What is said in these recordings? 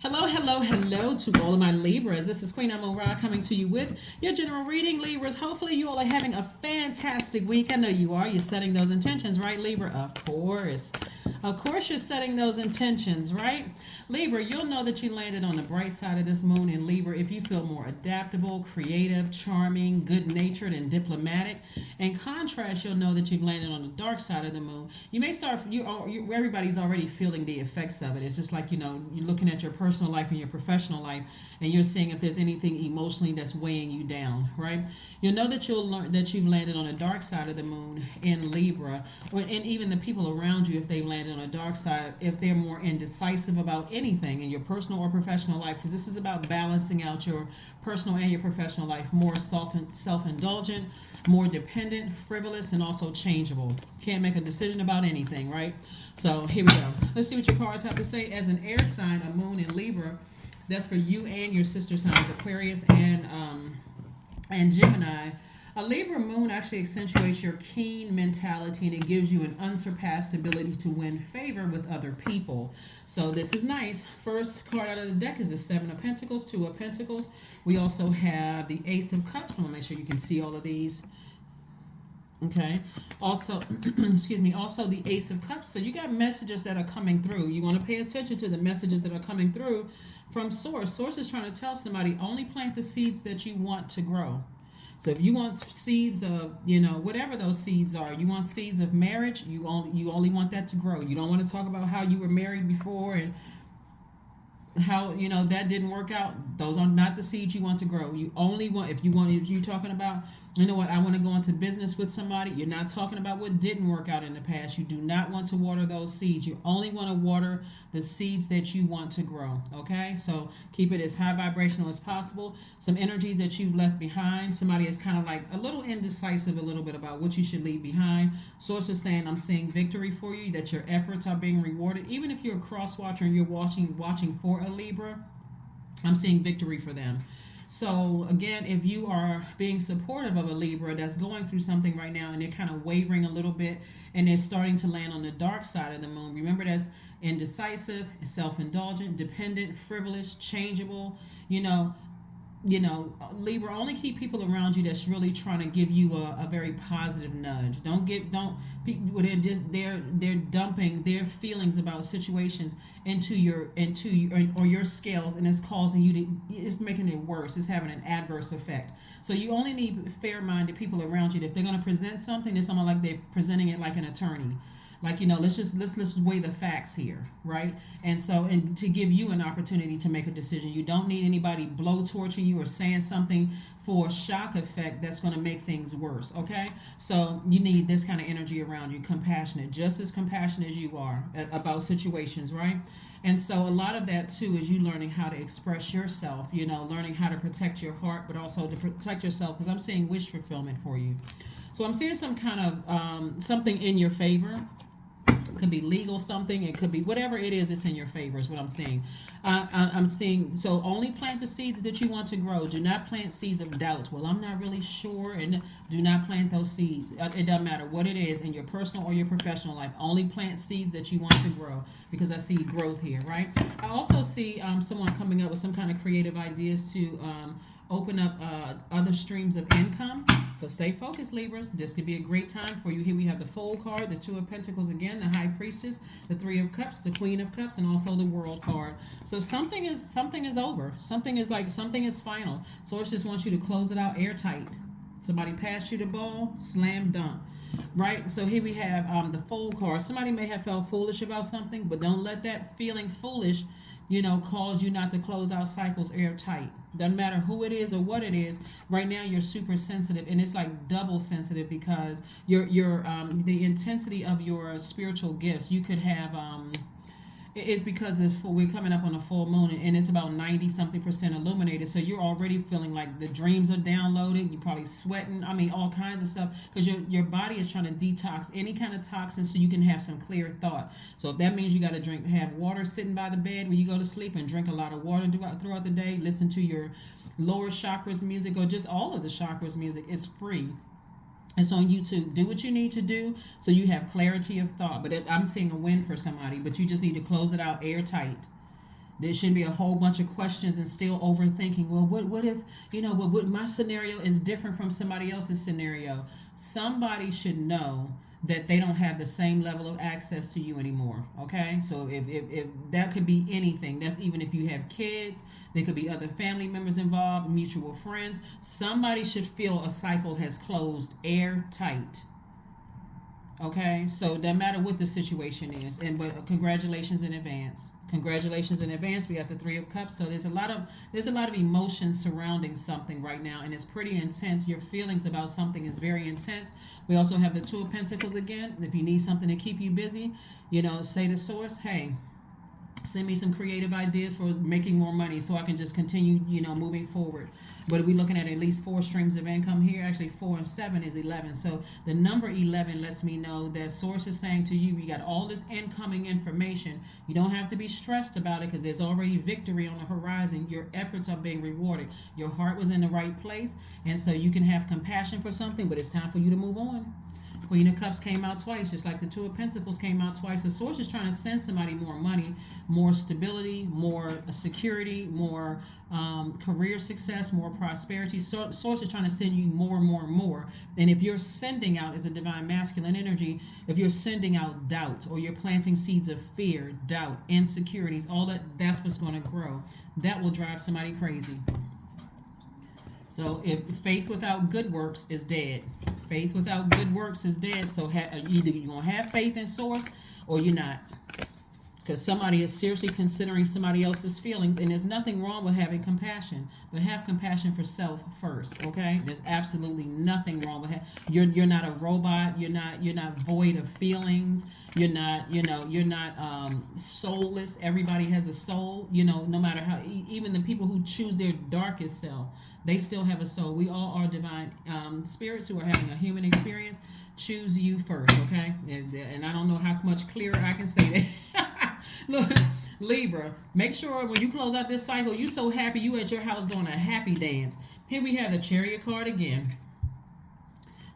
Hello, hello, hello to all of my Libras. This is Queen Amora coming to you with your general reading, Libras. Hopefully, you all are having a fantastic week. I know you are. You're setting those intentions, right, Libra? Of course. Of course, you're setting those intentions, right? Libra, you'll know that you landed on the bright side of this moon in Libra if you feel more adaptable, creative, charming, good natured, and diplomatic. In contrast, you'll know that you've landed on the dark side of the moon. You may start, everybody's already feeling the effects of it. It's just like, you're looking at your personal life and your professional life, and you're seeing if there's anything emotionally that's weighing you down, right? You'll know that you'll learn that you've landed on the dark side of the moon in Libra, and even the people around you, if they've landed on a dark side, if they're more indecisive about anything in your personal or professional life, because this is about balancing out your personal and your professional life, more self-indulgent, more dependent, frivolous, and also changeable. Can't make a decision about anything, right? So here we go. Let's see what your cards have to say. As an air sign, a moon in Libra, that's for you and your sister signs, Aquarius and Gemini. A Libra moon actually accentuates your keen mentality, and it gives you an unsurpassed ability to win favor with other people. So this is nice. First card out of the deck is the Seven of Pentacles, Two of Pentacles. We also have the Ace of Cups. I'm going to make sure you can see all of these. Okay. Also, excuse me, also the Ace of Cups. So you got messages that are coming through. You want to pay attention to the messages that are coming through from Source. Source is trying to tell somebody, only plant the seeds that you want to grow. So if you want seeds of, whatever those seeds are, you want seeds of marriage, you only want that to grow. You don't want to talk about how you were married before and how that didn't work out. Those are not the seeds you want to grow. You only want, if you're talking about, I want to go into business with somebody, you're not talking about what didn't work out in the past. You do not want to water those seeds. You only want to water the seeds that you want to grow. Okay, so keep it as high vibrational as possible. Some energies that you've left behind, somebody is kind of like a little indecisive a little bit about what you should leave behind. Source is saying, I'm seeing victory for you, that your efforts are being rewarded. Even if you're a cross watcher and you're watching for a Libra, I'm seeing victory for them. So again, if you are being supportive of a Libra that's going through something right now and they're kind of wavering a little bit and they're starting to land on the dark side of the moon, remember that's indecisive, self-indulgent, dependent, frivolous, changeable. Libra, only keep people around you that's really trying to give you a very positive nudge. They're dumping their feelings about situations into your scales, and it's causing it's making it worse. It's having an adverse effect. So you only need fair-minded people around you. If they're going to present something, it's someone like they're presenting it like an attorney. Like, let's weigh the facts here, right? And to give you an opportunity to make a decision. You don't need anybody blowtorching you or saying something for shock effect that's going to make things worse, okay? So you need this kind of energy around you, compassionate, just as compassionate as you are about situations, right? And so a lot of that too is you learning how to express yourself, learning how to protect your heart, but also to protect yourself, because I'm seeing wish fulfillment for you. So I'm seeing some kind of something in your favor. It could be legal something. It could be whatever it is. It's in your favor is what I'm seeing. I'm seeing, so only plant the seeds that you want to grow. Do not plant seeds of doubt. Well, I'm not really sure. And do not plant those seeds. It doesn't matter what it is in your personal or your professional life. Only plant seeds that you want to grow, because I see growth here, right? I also see someone coming up with some kind of creative ideas to open up other streams of income. So stay focused, Libras. This could be a great time for you. Here we have the Fool card, the Two of Pentacles again, the High Priestess, the Three of Cups, the Queen of Cups, and also the World card. So something is over. Something is final. Source just wants you to close it out airtight. Somebody passed you the ball, slam dunk. Right? So here we have the Fool card. Somebody may have felt foolish about something, but don't let that feeling foolish cause you not to close out cycles airtight. Doesn't matter who it is or what it is. Right now, you're super sensitive, and it's like double sensitive because the intensity of your spiritual gifts. You could have it's because we're coming up on a full moon, and it's about 90-something% illuminated. So you're already feeling like the dreams are downloaded. You're probably sweating. I mean, all kinds of stuff, because your body is trying to detox any kind of toxins so you can have some clear thought. So if that means you got to have water sitting by the bed when you go to sleep, and drink a lot of water throughout the day, listen to your lower chakras music, or just all of the chakras music. It's free. It's on YouTube. Do what you need to do so you have clarity of thought. But I'm seeing a win for somebody, but you just need to close it out airtight. There shouldn't be a whole bunch of questions and still overthinking. Well, what if, what my scenario is different from somebody else's scenario? Somebody should know that they don't have the same level of access to you anymore. Okay? So if that could be anything. That's even if you have kids, there could be other family members involved, mutual friends. Somebody should feel a cycle has closed airtight. Okay, so no matter what the situation is, but congratulations in advance. Congratulations in advance. We got the Three of Cups, so there's a lot of emotions surrounding something right now, and it's pretty intense. Your feelings about something is very intense. We also have the Two of Pentacles again. If you need something to keep you busy, say to Source, hey, send me some creative ideas for making more money so I can just continue, moving forward. But we're looking at least 4 streams of income here. Actually, 4 and 7 is 11. So the number 11 lets me know that Source is saying to you, you got all this incoming information. You don't have to be stressed about it because there's already victory on the horizon. Your efforts are being rewarded. Your heart was in the right place. And so you can have compassion for something, but it's time for you to move on. Queen of Cups came out twice, just like the Two of Pentacles came out twice. The Source is trying to send somebody more money, more stability, more security, more career success, more prosperity. Source is trying to send you more and more and more. And if you're sending out as a divine masculine energy, if you're sending out doubt or you're planting seeds of fear, doubt, insecurities, all that's what's going to grow. That will drive somebody crazy. So if faith without good works is dead. Faith without good works is dead. So either you're going to have faith in Source or you're not. Because somebody is seriously considering somebody else's feelings, and there's nothing wrong with having compassion, but have compassion for self first. Okay, there's absolutely nothing wrong with you're not a robot. You're not void of feelings. You're not soulless. Everybody has a soul. No matter how, even the people who choose their darkest self, they still have a soul. We all are divine spirits who are having a human experience. Choose you first, okay? And I don't know how much clearer I can say that. Look, Libra, make sure when you close out this cycle, you so happy you at your house doing a happy dance. Here we have the Chariot card again.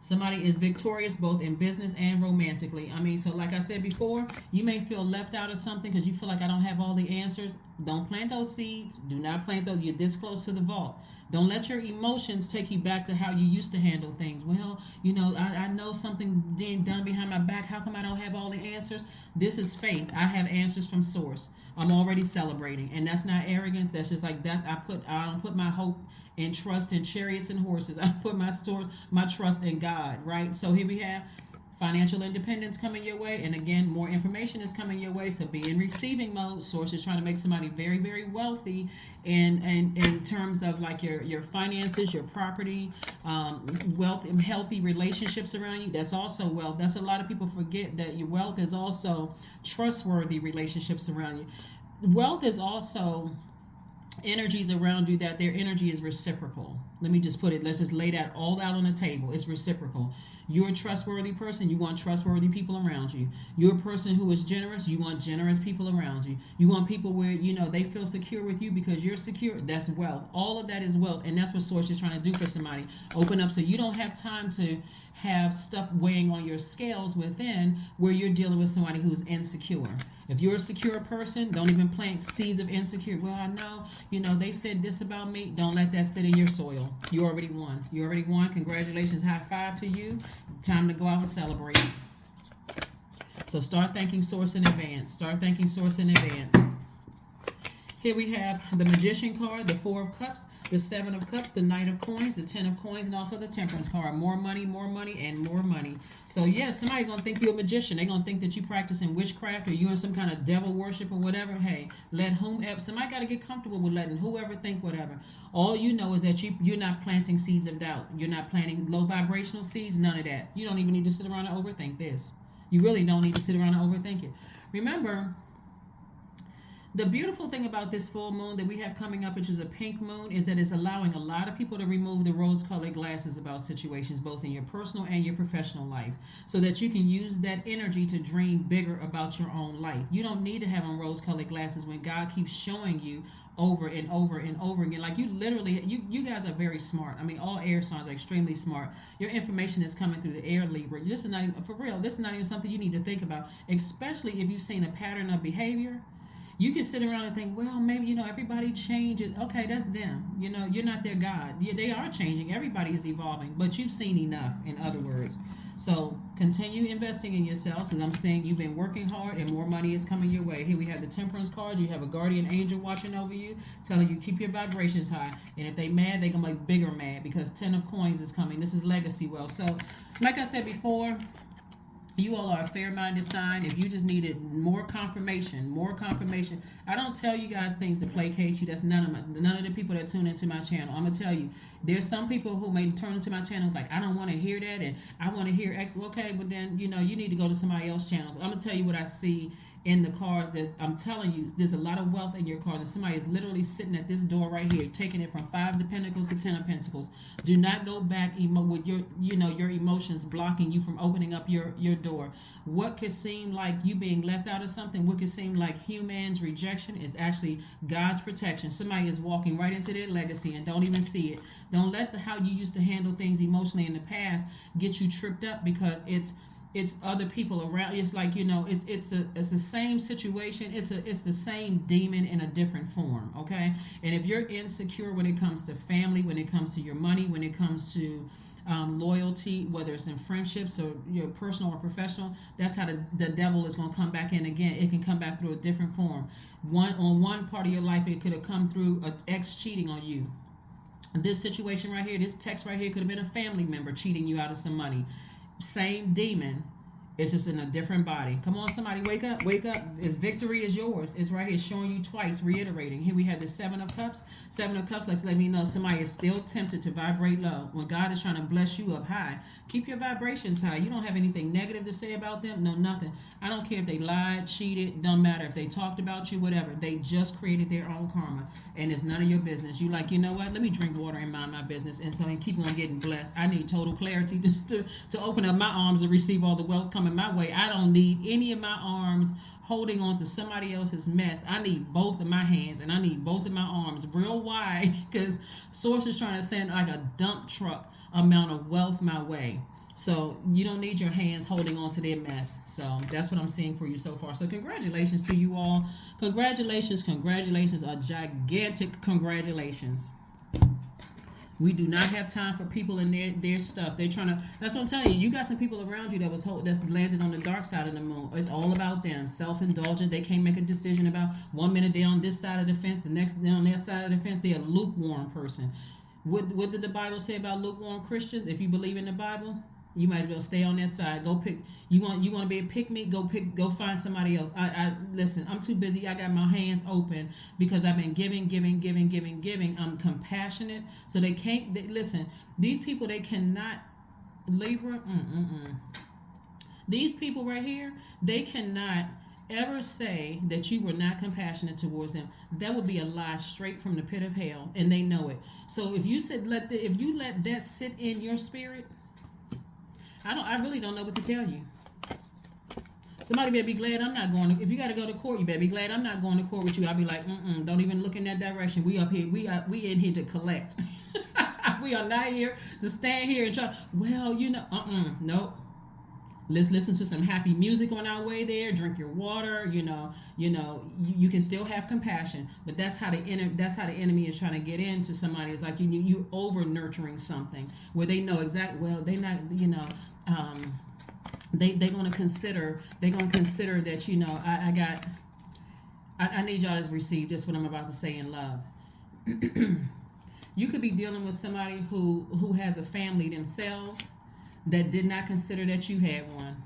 Somebody is victorious both in business and romantically. So like I said before, you may feel left out of something because you feel like I don't have all the answers. Don't plant those seeds. Do not plant those. You're this close to the vault. Don't let your emotions take you back to how you used to handle things. Well, I know something being done behind my back. How come I don't have all the answers? This is faith. I have answers from Source. I'm already celebrating. And that's not arrogance. That's just like that. I don't put my hope and trust in chariots and horses. I put my trust in God, right? So here we have financial independence coming your way. And again, more information is coming your way. So be in receiving mode. Source is trying to make somebody very, very wealthy in terms of like your finances, your property, wealth and healthy relationships around you. That's also wealth. That's a lot of people forget that your wealth is also trustworthy relationships around you. Wealth is also energies around you that their energy is reciprocal. Let me just let's just lay that all out on the table. It's reciprocal. You're a trustworthy person. You want trustworthy people around you. You're a person who is generous. You want generous people around you. You want people where, they feel secure with you because you're secure. That's wealth. All of that is wealth. And that's what Source is trying to do for somebody. Open up so you don't have time to have stuff weighing on your scales within where you're dealing with somebody who's insecure. If you're a secure person, don't even plant seeds of insecurity. Well, I know, they said this about me. Don't let that sit in your soil. You already won. You already won. Congratulations. High five to you. Time to go out and celebrate. So start thanking Source in advance. Start thanking Source in advance. Here we have the Magician card, the Four of Cups, the Seven of Cups, the Knight of Coins, the Ten of Coins, and also the Temperance card. More money, and more money. So, yes, somebody's going to think you're a magician. They're going to think that you practicing witchcraft or you're in some kind of devil worship or whatever. Hey, let whomever. Somebody got to get comfortable with letting whoever think whatever. All you know is that you're not planting seeds of doubt. You're not planting low vibrational seeds. None of that. You don't even need to sit around and overthink this. You really don't need to sit around and overthink it. Remember, the beautiful thing about this full moon that we have coming up, which is a pink moon, is that it's allowing a lot of people to remove the rose-colored glasses about situations, both in your personal and your professional life, so that you can use that energy to dream bigger about your own life. You don't need to have on rose-colored glasses when God keeps showing you over and over and over again. Like you guys are very smart. All air signs are extremely smart. Your information is coming through the air, Libra. This is not even, for real, this is not even something you need to think about, especially if you've seen a pattern of behavior. You can sit around and think, well, maybe, everybody changes. Okay, that's them. You're not their God. Yeah, they are changing. Everybody is evolving, but you've seen enough, in other words. So continue investing in yourselves, as I'm saying, you've been working hard and more money is coming your way. Here we have the Temperance card. You have a guardian angel watching over you, telling you keep your vibrations high. And if they mad, they going to be bigger mad, because 10 of coins is coming. This is legacy wealth. So like I said before, you all are a fair-minded sign. If you just needed more confirmation, I don't tell you guys things to placate you. That's none of the people that tune into my channel. I'm gonna tell you, there's some people who may turn into my channel. It's like, I don't want to hear that, and I want to hear X. Okay, but then you need to go to somebody else's channel. I'm gonna tell you what I see in the cards. I'm telling you, there's a lot of wealth in your cards, and somebody is literally sitting at this door right here, taking it from 5 of Pentacles to 10 of Pentacles. Do not go back with your emotions blocking you from opening up your door. What could seem like you being left out of something, what could seem like humans' rejection, is actually God's protection. Somebody is walking right into their legacy and don't even see it. Don't let how you used to handle things emotionally in the past get you tripped up, because it's other people around. It's like, it's the same situation. It's the same demon in a different form. Okay. And if you're insecure when it comes to family, when it comes to your money, when it comes to loyalty, whether it's in friendships or your personal or professional, that's how the devil is going to come back in again. It can come back through a different form. One part of your life, it could have come through an ex cheating on you. This situation right here, this text right here, could have been a family member cheating you out of some money. Same demon, it's just in a different body. Come on, somebody, wake up. It's victory is yours. It's right here, showing you twice, reiterating. Here we have the 7 of Cups. 7 of Cups, let me know somebody is still tempted to vibrate low. When God is trying to bless you up high, keep your vibrations high. You don't have anything negative to say about them. No, nothing. I don't care if they lied, cheated, don't matter. If they talked about you, whatever. They just created their own karma, and it's none of your business. You like, you know what? Let me drink water and mind my business, and keep on getting blessed. I need total clarity to open up my arms and receive all the wealth coming my way. I don't need any of my arms holding on to somebody else's mess. I need both of my hands, and I need both of my arms real wide, because Source is trying to send like a dump truck amount of wealth my way. So you don't need your hands holding on to their mess. So that's what I'm seeing for you so far. So congratulations to you all. Congratulations, a gigantic congratulations. We do not have time for people and their stuff. They're trying to. That's what I'm telling you. You got some people around you that's landed on the dark side of the moon. It's all about them. Self-indulgent. They can't make a decision about 1 minute they're on this side of the fence, the next they're on their side of the fence. They're a lukewarm person. What did the Bible say about lukewarm Christians? If you believe in the Bible, you might as well stay on that side. Go pick. You want to be a pick me? Go find somebody else. I listen. I'm too busy. I got my hands open because I've been giving. I'm compassionate, so they can't. Listen, these people, they cannot. Libra. These people right here, they cannot ever say that you were not compassionate towards them. That would be a lie straight from the pit of hell, and they know it. So if you let that sit in your spirit, I really don't know what to tell you. Somebody better be glad I'm not going. If you got to go to court, you better be glad I'm not going to court with you. I'll be like, don't even look in that direction. We up here. We in here to collect. We are not here to stand here and try. Well, nope. Let's listen to some happy music on our way there. Drink your water. You can still have compassion, but that's how the enemy is trying to get into somebody. It's like you over nurturing something where they know exactly. Well, they're not. They're gonna consider that I need y'all to receive this, what I'm about to say, in love. You could be dealing with somebody who has a family themselves that did not consider that you had one.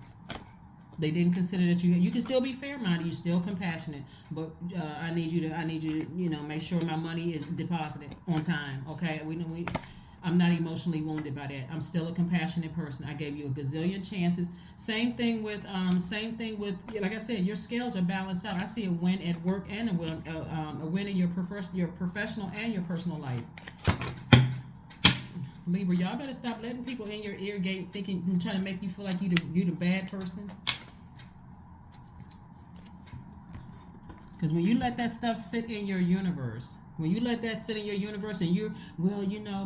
They didn't consider that you can still be fair-minded, you're still compassionate, but I need you to make sure my money is deposited on time. Okay, I'm not emotionally wounded by that. I'm still a compassionate person. I gave you a gazillion chances. Same thing with like I said, your scales are balanced out. I see a win at work and a win in your professional and your personal life. Libra, y'all better stop letting people in your ear gate trying to make you feel like you the bad person. Because when you let that stuff sit in your universe, and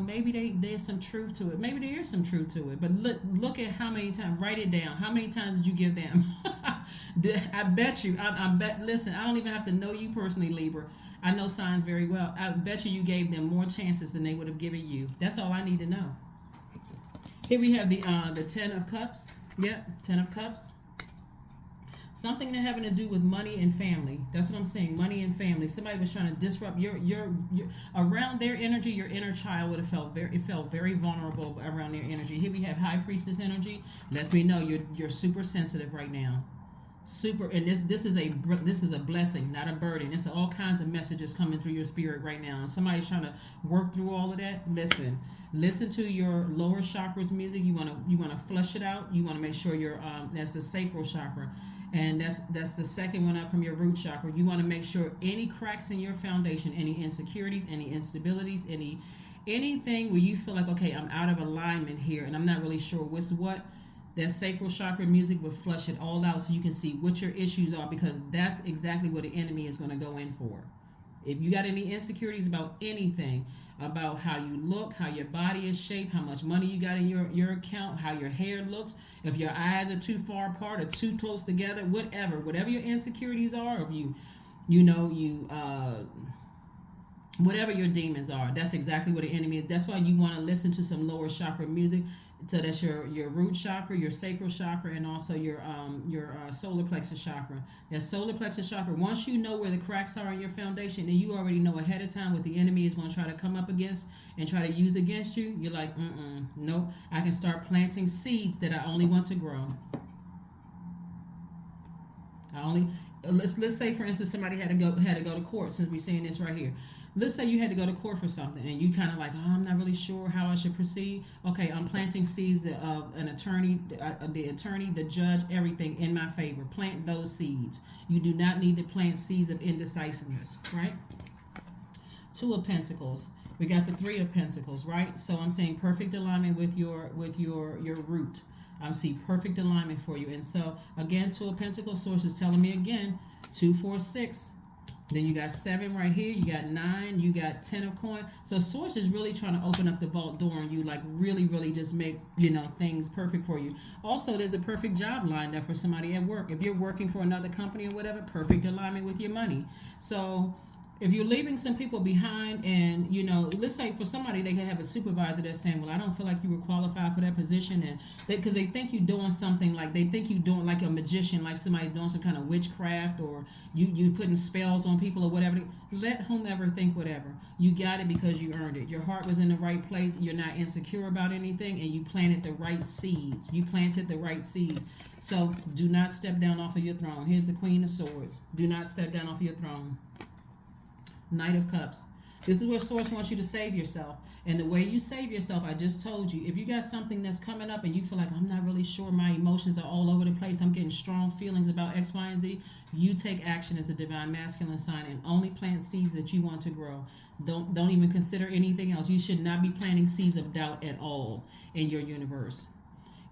maybe there's some truth to it. Maybe there is some truth to it. But look at how many times. Write it down. How many times did you give them? I bet you. I bet. Listen, I don't even have to know you personally, Libra. I know signs very well. I bet you gave them more chances than they would have given you. That's all I need to know. Here we have the 10 of Cups. Yep, 10 of Cups. Something that having to do with money and family. That's what I'm saying. Money and family. Somebody was trying to disrupt your around their energy. Your inner child would have felt very vulnerable around their energy. Here we have High Priestess energy. Lets me know you're super sensitive right now. Super, and this is a blessing, not a burden. It's all kinds of messages coming through your spirit right now. And somebody's trying to work through all of that. Listen to your lower chakras music. You want to flush it out. You want to make sure that's the sacral chakra. And that's the second one up from your root chakra. You want to make sure any cracks in your foundation, any insecurities, any instabilities, anything where you feel like, okay, I'm out of alignment here and I'm not really sure what's what, that sacral chakra music will flush it all out so you can see what your issues are, because that's exactly what the enemy is going to go in for. If you got any insecurities about anything, about how you look, how your body is shaped, how much money you got in your account, how your hair looks, if your eyes are too far apart or too close together, whatever your insecurities are, if whatever your demons are, that's exactly what the enemy is. That's why you want to listen to some lower chakra music. So that's your root chakra, your sacral chakra, and also your solar plexus chakra. That solar plexus chakra, once you know where the cracks are in your foundation, and you already know ahead of time what the enemy is going to try to come up against and try to use against you, you're like, nope, I can start planting seeds that I only want to grow. Let's say, for instance, somebody had to go to court, since we're seeing this right here. Let's say you had to go to court for something and you kind of like, I'm not really sure how I should proceed. Okay, I'm planting seeds of an attorney, the judge, everything in my favor. Plant those seeds. You do not need to plant seeds of indecisiveness, right? 2 of Pentacles. We got the 3 of Pentacles, right? So I'm saying perfect alignment with your root. I see perfect alignment for you. And so again, 2 of Pentacles, source is telling me again, 2, 4, 6. Then you got 7 right here. You got 9. You got 10 of coin. So source is really trying to open up the vault door and you, like, really, really just make, things perfect for you. Also, there's a perfect job lined up for somebody at work. If you're working for another company or whatever, perfect alignment with your money. So if you're leaving some people behind and, let's say for somebody, they could have a supervisor that's saying, well, I don't feel like you were qualified for that position. And because they think you're doing something, like they think you're doing like a magician, like somebody's doing some kind of witchcraft, or you putting spells on people or whatever. Let whomever think whatever. You got it because you earned it. Your heart was in the right place. You're not insecure about anything, and you planted the right seeds. So do not step down off of your throne. Here's the Queen of Swords. Do not step down off of your throne. Knight of Cups. This is where Source wants you to save yourself. And the way you save yourself, I just told you, if you got something that's coming up and you feel like, I'm not really sure, my emotions are all over the place, I'm getting strong feelings about X, Y, and Z, you take action as a divine masculine sign and only plant seeds that you want to grow. Don't even consider anything else. You should not be planting seeds of doubt at all in your universe.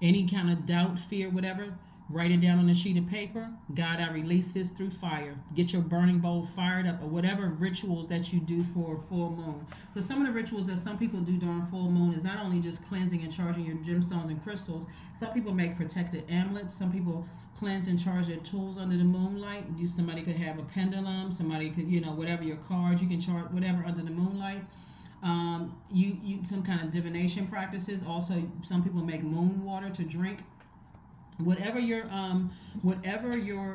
Any kind of doubt, fear, whatever, write it down on a sheet of paper. God, I release this through fire. Get your burning bowl fired up, or whatever rituals that you do for full moon. But some of the rituals that some people do during full moon is not only just cleansing and charging your gemstones and crystals. Some people make protected amulets. Some people cleanse and charge their tools under the moonlight. Somebody could have a pendulum. Somebody could, whatever, your cards, you can charge whatever under the moonlight. You some kind of divination practices. Also, some people make moon water to drink. Whatever your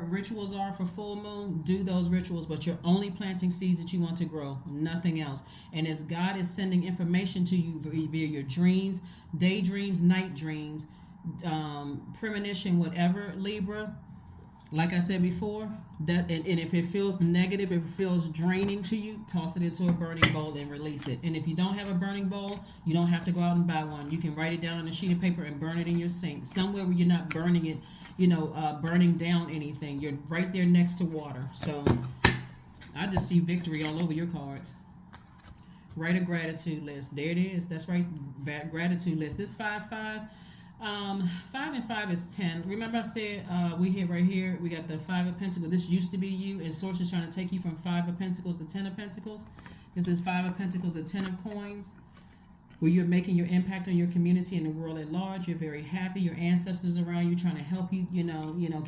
rituals are for full moon, do those rituals, but you're only planting seeds that you want to grow, nothing else. And as God is sending information to you via your dreams, daydreams, night dreams, premonition, whatever, Libra, like I said before, that and if it feels negative, if it feels draining to you, toss it into a burning bowl and release it. And if you don't have a burning bowl, you don't have to go out and buy one. You can write it down on a sheet of paper and burn it in your sink, somewhere where you're not burning it, burning down anything. You're right there next to water. So I just see victory all over your cards. Write a gratitude list. There it is. That's right. Gratitude list. This 5-5. 5 and 5 is 10. Remember I said we hit right here, we got the 5 of Pentacles. This used to be you, and Source is trying to take you from 5 of Pentacles to 10 of Pentacles. This is 5 of Pentacles to 10 of Coins. where you're making your impact on your community and the world at large. You're very happy. Your ancestors around you trying to help you,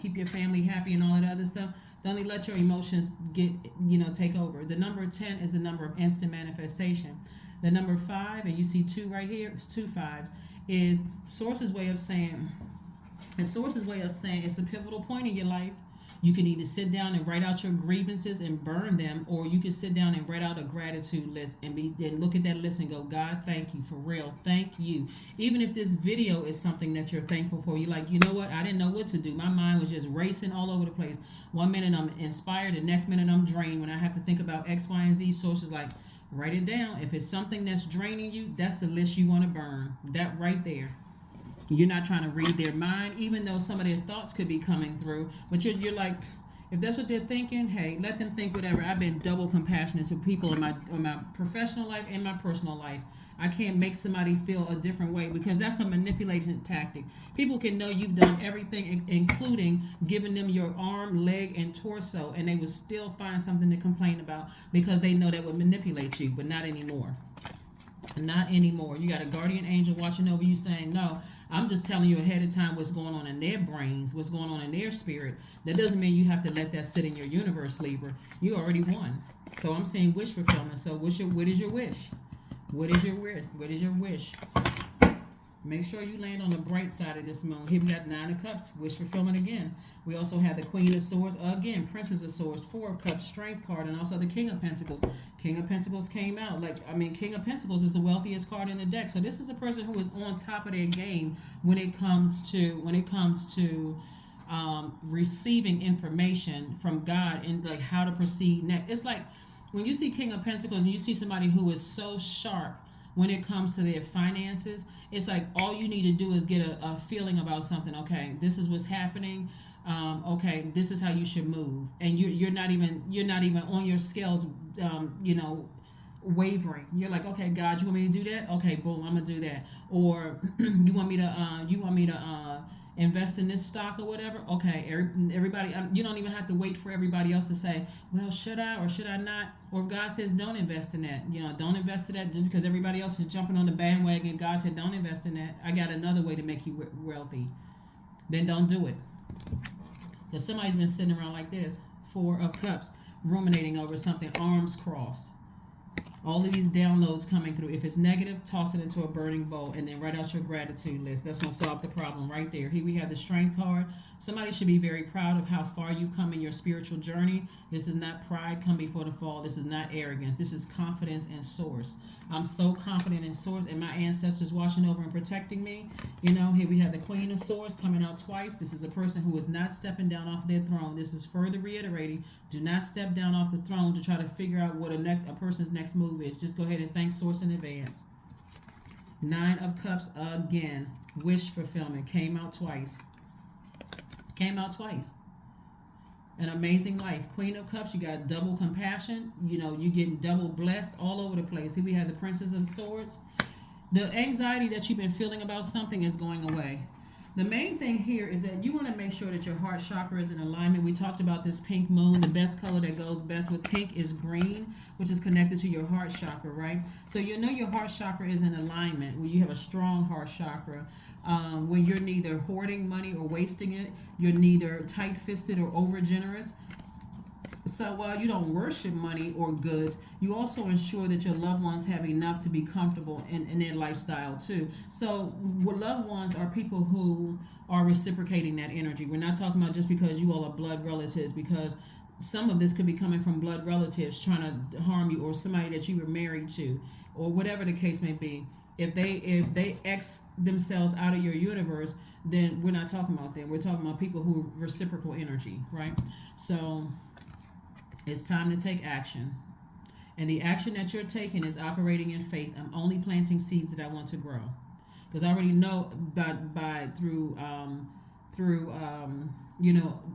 keep your family happy and all that other stuff. Don't let your emotions take over. The number 10 is the number of instant manifestation. The number 5, and you see 2 right here, it's 2 5s, is Source's way of saying, it's a pivotal point in your life. You can either sit down and write out your grievances and burn them, or you can sit down and write out a gratitude list and look at that list and go, God, thank you, for real, thank you. Even if this video is something that you're thankful for, you're like, you know what, I didn't know what to do. My mind was just racing all over the place. One minute I'm inspired, the next minute I'm drained when I have to think about X, Y, and Z. Sources like, write it down. If it's something that's draining you, that's the list you want to burn. That right there. You're not trying to read their mind, even though some of their thoughts could be coming through. But you're like, if that's what they're thinking, hey, let them think whatever. I've been double compassionate to people in my professional life and my personal life. I can't make somebody feel a different way, because that's a manipulation tactic. People can know you've done everything, including giving them your arm, leg, and torso, and they would still find something to complain about because they know that would manipulate you, but not anymore. Not anymore. You got a guardian angel watching over you saying, no, I'm just telling you ahead of time what's going on in their brains, what's going on in their spirit. That doesn't mean you have to let that sit in your universe, Libra. You already won. So I'm saying wish fulfillment. So what is your wish? What is your wish? What is your wish? Make sure you land on the bright side of this moon. Here we got 9 of Cups, wish fulfillment again. We also have the Queen of Swords again, Princess of Swords, 4 of Cups, Strength card, and also the King of Pentacles. King of Pentacles came out. King of Pentacles is the wealthiest card in the deck. So this is a person who is on top of their game when it comes to receiving information from God and like how to proceed next. It's like when you see King of Pentacles and you see somebody who is so sharp when it comes to their finances, it's like all you need to do is get a feeling about something. Okay, this is what's happening. Okay, this is how you should move, and you're not even on your scales, wavering. You're like, okay, God, you want me to do that? Okay, boom, I'm gonna do that. Or you want me to invest in this stock or whatever? Okay, everybody, you don't even have to wait for everybody else to say, well, should I or should I not? Or if God says don't invest in that, don't invest in that just because everybody else is jumping on the bandwagon. God said don't invest in that. I got another way to make you wealthy. Then don't do it. Because somebody's been sitting around like this, 4 of Cups, ruminating over something, arms crossed. All of these downloads coming through. If it's negative, toss it into a burning bowl and then write out your gratitude list. That's going to solve the problem right there. Here we have the Strength card. Somebody should be very proud of how far you've come in your spiritual journey. This is not pride come before the fall. This is not arrogance. This is confidence in Source. I'm so confident in Source and my ancestors watching over and protecting me. Here we have the Queen of Swords coming out twice. This is a person who is not stepping down off their throne. This is further reiterating, do not step down off the throne to try to figure out what a person's next move is. Just go ahead and thank Source in advance. 9 of Cups again. Wish fulfillment came out twice. An amazing life. Queen of Cups, you got double compassion. You getting double blessed all over the place. Here we have the Princess of Swords. The anxiety that you've been feeling about something is going away. The main thing here is that you want to make sure that your heart chakra is in alignment. We talked about this pink moon. The best color that goes best with pink is green, which is connected to your heart chakra, right? So your heart chakra is in alignment when you have a strong heart chakra. When you're neither hoarding money or wasting it, you're neither tight-fisted or over-generous. So while you don't worship money or goods, you also ensure that your loved ones have enough to be comfortable in their lifestyle too. So loved ones are people who are reciprocating that energy. We're not talking about just because you all are blood relatives, because some of this could be coming from blood relatives trying to harm you, or somebody that you were married to, or whatever the case may be. If they X themselves out of your universe, then we're not talking about them. We're talking about people who are reciprocal energy, right? So it's time to take action. And the action that you're taking is operating in faith. I'm only planting seeds that I want to grow. Because I already know through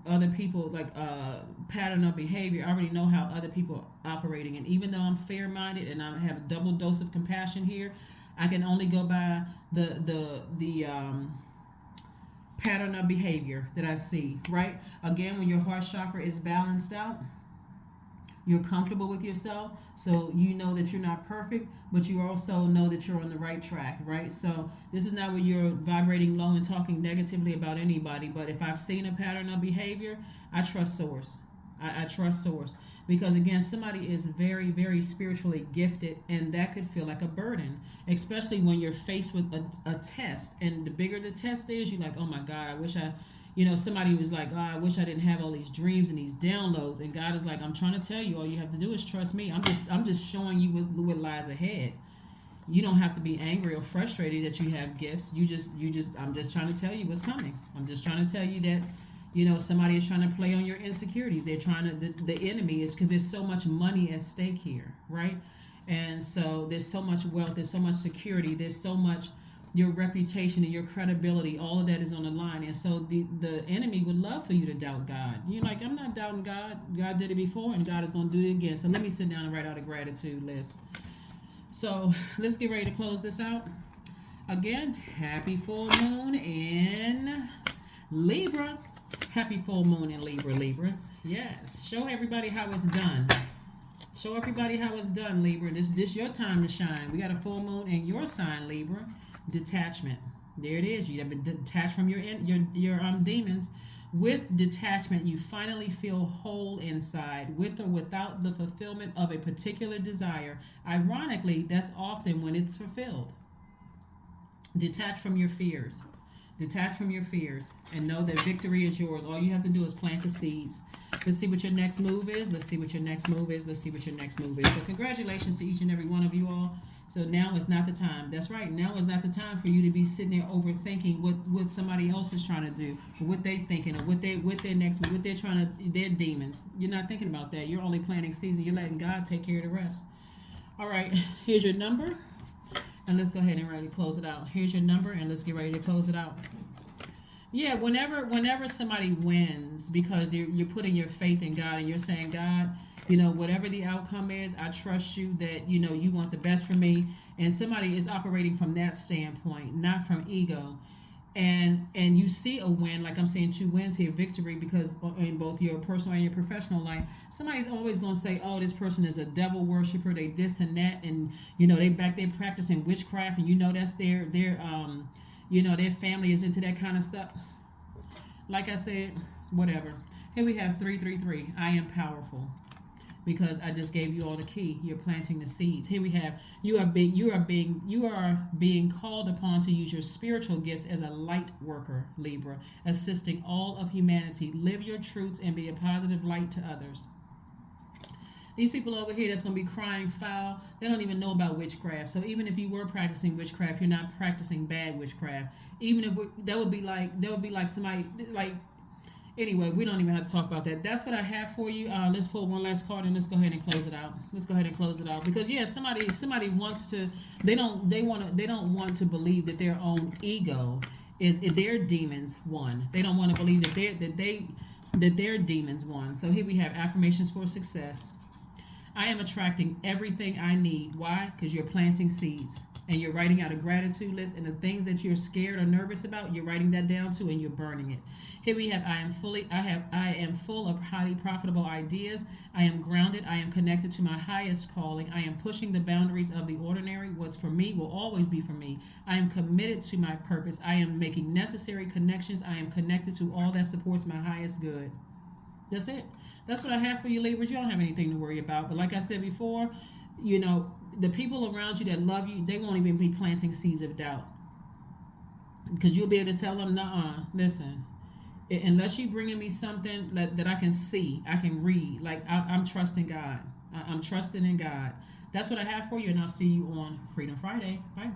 other people, like pattern of behavior, I already know how other people are operating. And even though I'm fair-minded and I have a double dose of compassion here, I can only go by the pattern of behavior that I see, right? Again, when your heart chakra is balanced out, You're comfortable with yourself, so you know that you're not perfect, but you also know that you're on the right track, right? So this is not where you're vibrating low and talking negatively about anybody. But if I've seen a pattern of behavior, I trust source. I trust source, because again, somebody is very, very spiritually gifted, and that could feel like a burden, especially when you're faced with a test. And the bigger the test is, you're like, oh my God, I wish I, somebody was like, oh, I wish I didn't have all these dreams and these downloads. And God is like, I'm trying to tell you, all you have to do is trust me. I'm just showing you what lies ahead. You don't have to be angry or frustrated that you have gifts. I'm just trying to tell you what's coming. I'm just trying to tell you that, somebody is trying to play on your insecurities. They're trying to, the enemy is, because there's so much money at stake here, right? And so there's so much wealth, there's so much security, there's so much, your reputation and your credibility, all of that is on the line. And so the enemy would love for you to doubt God. You're like, I'm not doubting God. God did it before, and God is going to do it again. So let me sit down and write out a gratitude list. So let's get ready to close this out. Again, happy full moon in Libra. Happy full moon in Libra, Libras. Yes. Show everybody how it's done. Show everybody how it's done, Libra. This your time to shine. We got a full moon in your sign, Libra. Detachment. There it is. You have been detached from your demons. With detachment, you finally feel whole inside, with or without the fulfillment of a particular desire. Ironically, that's often when it's fulfilled. Detach from your fears. Detach from your fears and know that victory is yours. All you have to do is plant the seeds. Let's see what your next move is. Let's see what your next move is. Let's see what your next move is. So congratulations to each and every one of you all. So now is not the time. That's right. Now is not the time for you to be sitting there overthinking what somebody else is trying to do, or what they thinking, or what their next move, what they're trying to, their demons. You're not thinking about that. You're only planting seeds, and you're letting God take care of the rest. All right. Here's your number. And let's go ahead and ready to close it out. Here's your number, and let's get ready to close it out. Yeah, whenever somebody wins, because you're putting your faith in God, and you're saying, God, whatever the outcome is, I trust you that, you want the best for me. And somebody is operating from that standpoint, not from ego. And you see a win, like I'm saying 2 wins here, victory, because in both your personal and your professional life, somebody's always going to say, oh, this person is a devil worshiper, they this and that, and they back there practicing witchcraft, and that's their their family is into that kind of stuff. Like I said, whatever. Here we have 333. I am powerful. Because I just gave you all the key. You're planting the seeds. Here we have you are being called upon to use your spiritual gifts as a light worker, Libra, assisting all of humanity. Live your truths and be a positive light to others. These people over here that's going to be crying foul, they don't even know about witchcraft. So even if you were practicing witchcraft, you're not practicing bad witchcraft. Even if that would be like somebody like. Anyway, we don't even have to talk about that. That's what I have for you. Let's pull one last card and let's go ahead and close it out. Because somebody wants to. They don't want to believe that their own ego is their demons won. They don't want to believe that their demons won. So here we have affirmations for success. I am attracting everything I need. Why? Because you're planting seeds. And you're writing out a gratitude list, and the things that you're scared or nervous about, you're writing that down too, and you're burning it. Here we have, I am full of highly profitable ideas. I am grounded. I am connected to my highest calling. I am pushing the boundaries of the ordinary. What's for me will always be for me. I am committed to my purpose. I am making necessary connections. I am connected to all that supports my highest good. That's it. That's what I have for you, Libras. You don't have anything to worry about. But like I said before, the people around you that love you, they won't even be planting seeds of doubt. Because you'll be able to tell them, nuh-uh, listen, unless you're bringing me something that I can see, I can read, like I'm trusting God. I'm trusting in God. That's what I have for you, and I'll see you on Freedom Friday. Bye.